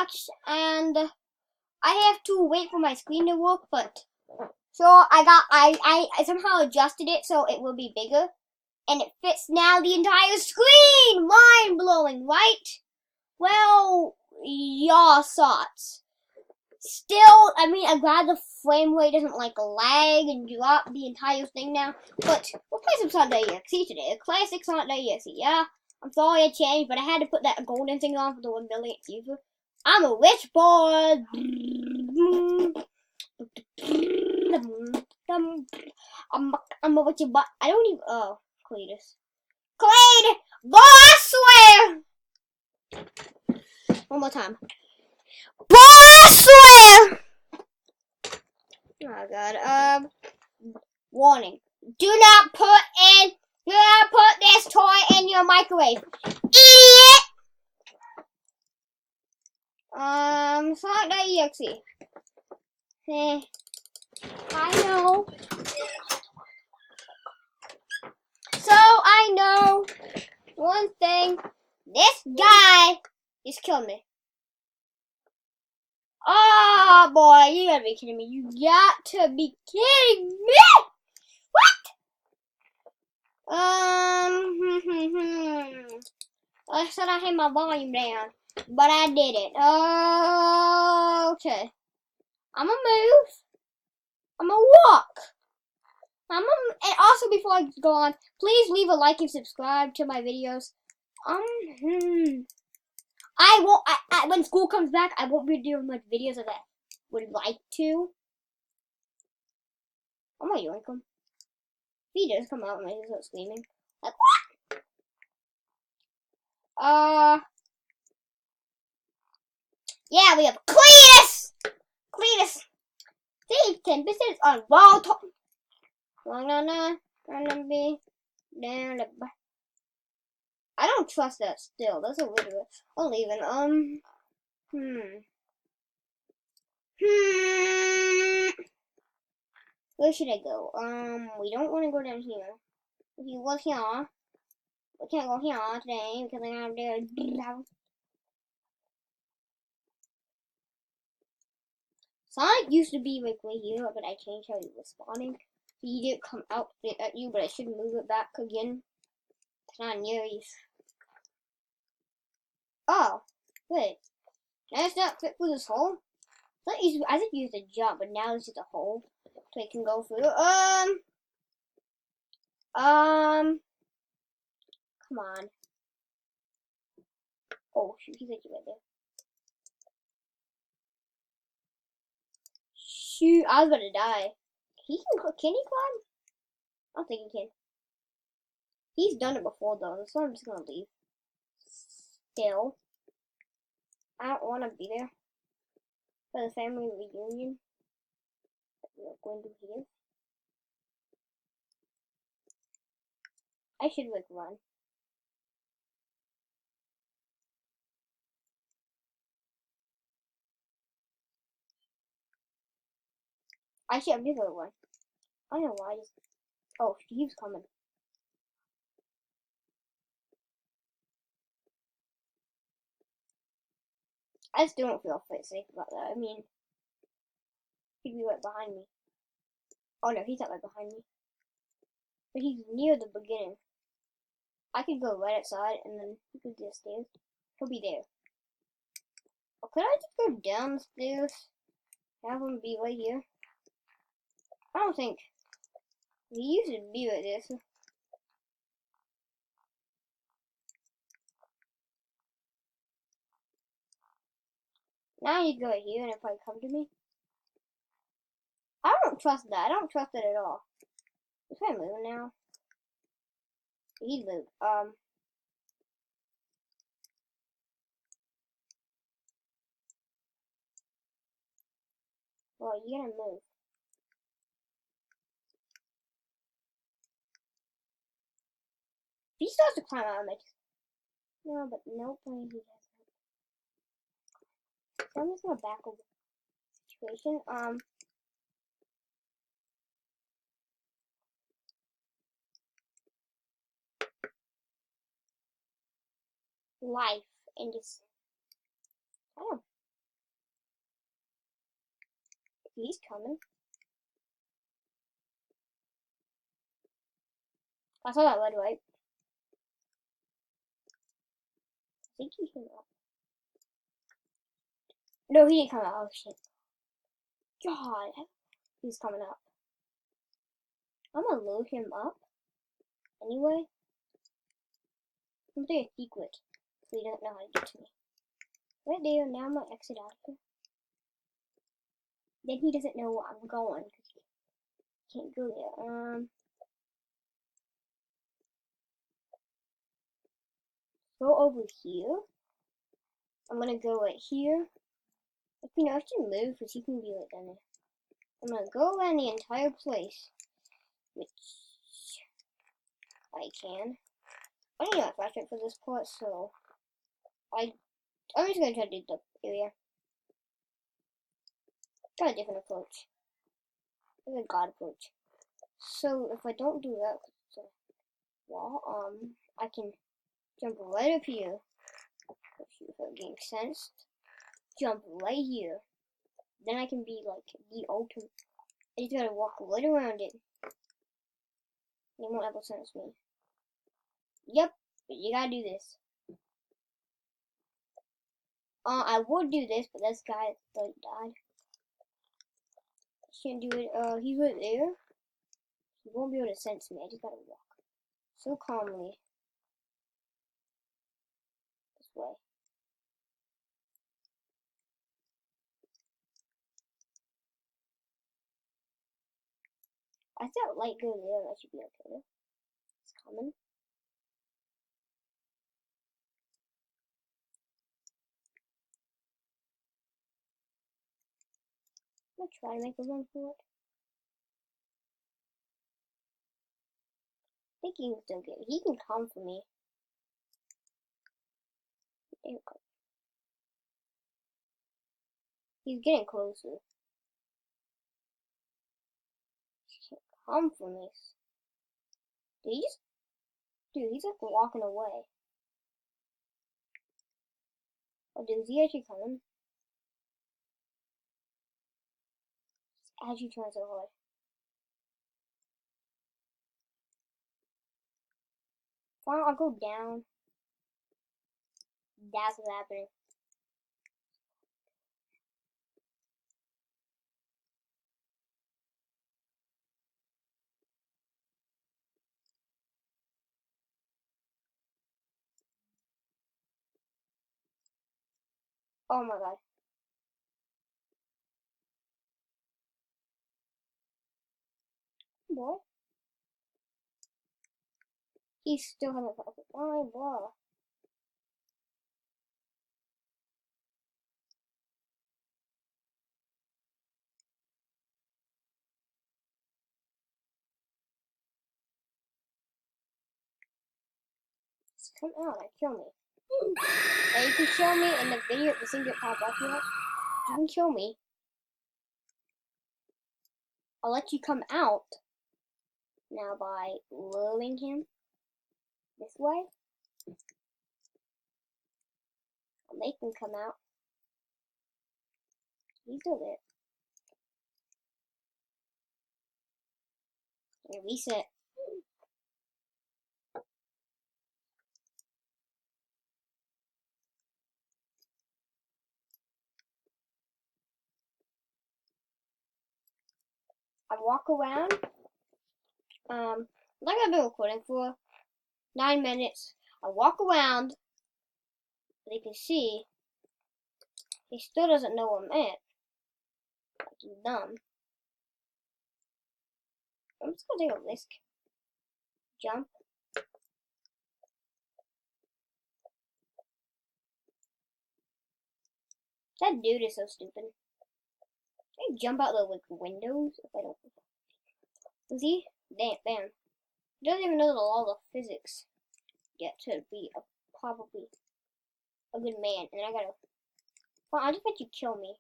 Roblox, and I have to wait for my screen to work, but so I somehow adjusted it so it will be bigger, and it fits now the entire screen. Mind blowing, right? Well, y'all thoughts. Still, I mean, I'm glad the frame rate doesn't like lag and drop the entire thing now. But we'll play some sonic.exe today. A classic sonic.exe. Yeah, I'm sorry I changed, but I had to put that golden thing on for the 1 millionth user. I'm a rich boy. I'm a rich boy. I don't even. Oh, Cletus. Cletus! Boy, I swear! One more time. Boy, I swear! Oh god. Warning. Do not put this toy in your microwave. Idiot! Sonic.exe. I know. So I know one thing. This guy just killed me. Oh boy, you gotta be kidding me. You got to be kidding me! What? I said I had my volume down, but I did it. Okay. I'm gonna move. I'm gonna walk. And also before I go on, please leave a like and subscribe to my videos. I won't. When school comes back, I won't be doing much videos as I would like to. I'm gonna yoink him. If he does come out and I start screaming, like what? Yeah, we have Cletus. Cletus. Save 10% on wall top. Gonna be down the. I don't trust that still. That's a little bit. I'll leave it. Where should I go? We don't want to go down here. If you look here, we can't go here today because I have to. Sonic used to be like right here, but I changed how he was spawning. He didn't come out at you, but I should move it back again. It's not near you. Oh, wait. Does that fit through this hole? I think you used a jump, but now it's just a hole. So it can go through. Come on. Oh, shoot, he's like right there. Shoot, I was about to die. Can he climb? I don't think he can. He's done it before though, so I'm just gonna leave. Still. I don't want to be there. For the family reunion. We're going to here. I should like run. I'm just gonna run. I don't know why. Oh, he's coming. I just don't feel safe about that. I mean, he'd be right behind me. Oh no, he's not right behind me. But he's near the beginning. I could go right outside and then he could do the stairs. He'll be there. Or could I just go down the stairs? Have him be right here? I don't think. He used to be like this. Now he'd go right here and it'd probably come to me. I don't trust that. I don't trust it at all. Is he moving now? He's moved. Well, you're gonna move. If he starts to climb out, I might. No, but nope, he doesn't. So I'm just gonna back over the situation. Life and just. I don't know. He's coming. I saw that red right. I think he came up. No, he didn't come out. Oh shit. God. He's coming up. I'm gonna load him up. Anyway. I'm doing a secret. So he doesn't know how to get to me. Right there, now I'm gonna exit out of here. Then he doesn't know where I'm going. Because he can't go there. Go over here. I'm gonna go right here. If you know, I should move because he can be like down there. I'm gonna go around the entire place, which I can. I don't need my flashlight for this part, so I'm just gonna try to do the area. Try a different approach. It's a god approach. So if I don't do that, it's a wall. I can jump right up here. Let's see if it makes sense. Jump right here. Then I can be like the ultimate. I just gotta walk right around it. It won't ever sense me. Yep, but you gotta do this. I would do this, but this guy like died. Can't do it. He's right there. He won't be able to sense me. I just gotta walk so calmly this way. I thought light go there. That should be okay. It's coming. I'm gonna try to make a run for it. I think he can still get it. He can come for me. There we go. He's getting closer. He can't come for me. Did he just... Dude, he's like walking away. Oh, dude, is he actually coming? He's actually trying so hard. Fine, I'll go down. That's what's happening. Oh my god. Boy. He still hasn't found it. Oh, blah. Just come out and kill me. And you can kill me in the video, the thing that pop up here. You can kill me. I'll let you come out now by luring him this way. I'll make him come out. He's still there. And reset. I walk around. Like I've been recording for 9 minutes. I walk around. As you can see, he still doesn't know where I'm at. Like he's dumb. I'm just gonna take a risk. Jump. That dude is so stupid. I jump out the like windows if I don't. See? Damn, bam. He doesn't even know the law of physics yet to be probably a good man. And I gotta. Well, I just bet you kill me.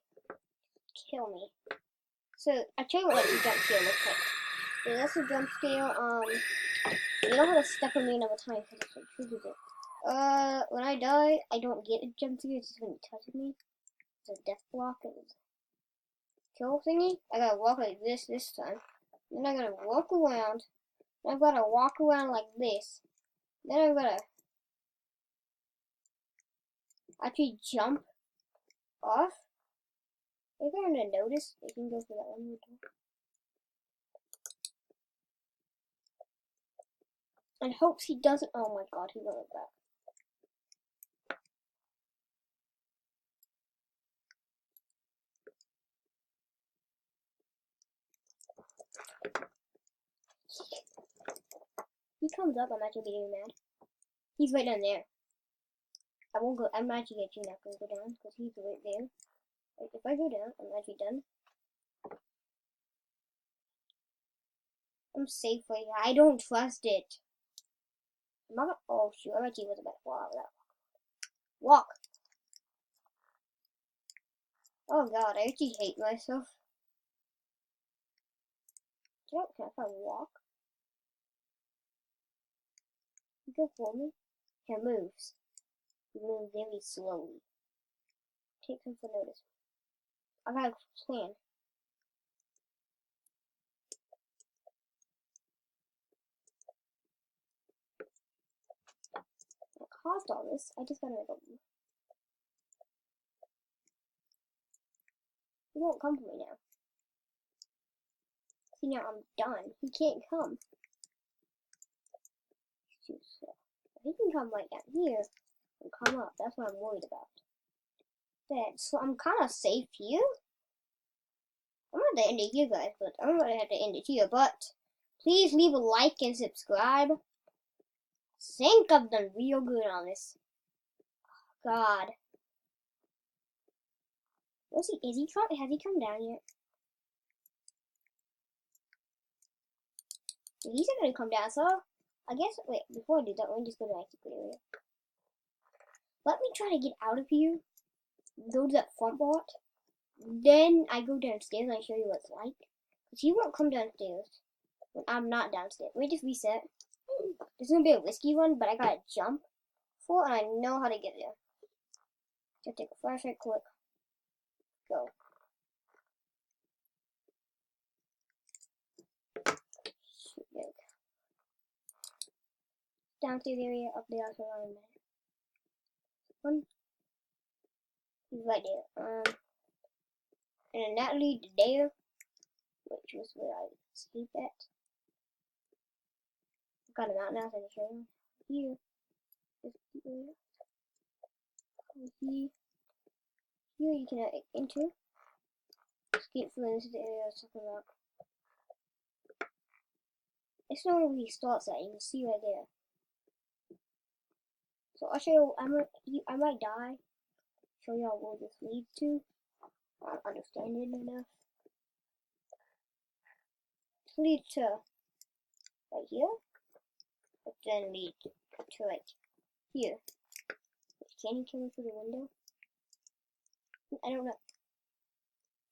Kill me. So I tell you what, like the jump scale looks like. So that's a jump scale. You don't have to step on me another time because it triggers it. When I die, I don't get a jump scare. It's just when it touches me. It's a death block and kill thingy, I gotta walk like this time. Then I gotta walk around. Then I've gotta walk around like this. Then I've gotta actually jump off. If I'm gonna notice, you can go for that one more time. And hopes he doesn't. Oh my god, he went like that. He comes up, I'm actually getting mad. He's right down there. I won't go. I'm actually not gonna go down because he's right there. Like, if I go down, I'm actually done. I'm safe right here. I don't trust it. I'm not gonna. Oh shoot! I actually was about to fall out of that. Walk. Oh god, I actually hate myself. Can I walk? You go for me. He moves. He moves very slowly. Take him for notice. I got a plan. What caused all this? I just gotta make a. He won't come for me now. See, now I'm done. He can't come. He can come right down here and come up. That's what I'm worried about. So I'm kind of safe here. I'm gonna end it here, guys, but I'm gonna have to end it here. But please leave a like and subscribe. I think I've done real good on this. God. Has he come down yet? He's not gonna come down, so I guess, wait, before I do that, let me just go to my secret area. Let me try to get out of here, go to that front part, then I go downstairs and I show you what it's like. Because he won't come downstairs when I'm not downstairs. Let me just reset. This is gonna be a risky one, but I gotta jump for it and I know how to get there. Just take a flashlight, click, go. Shoot, there we go. Downstairs area, up there, so around there. One. He's right there. And then that leads to there, which was where I escaped at. I've got him out now, so I can show him. Here. Here you can enter. Escape from this area I was talking about. It's not where he starts at, you can see right there. So I'll show you, I might die. Show y'all where this leads to. I don't understand it enough. This leads to right here. But then leads to right here. Can he kill me through the window? I don't know.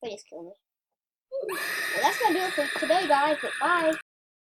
But just kill me. Well, that's gonna do it for today, guys. Goodbye.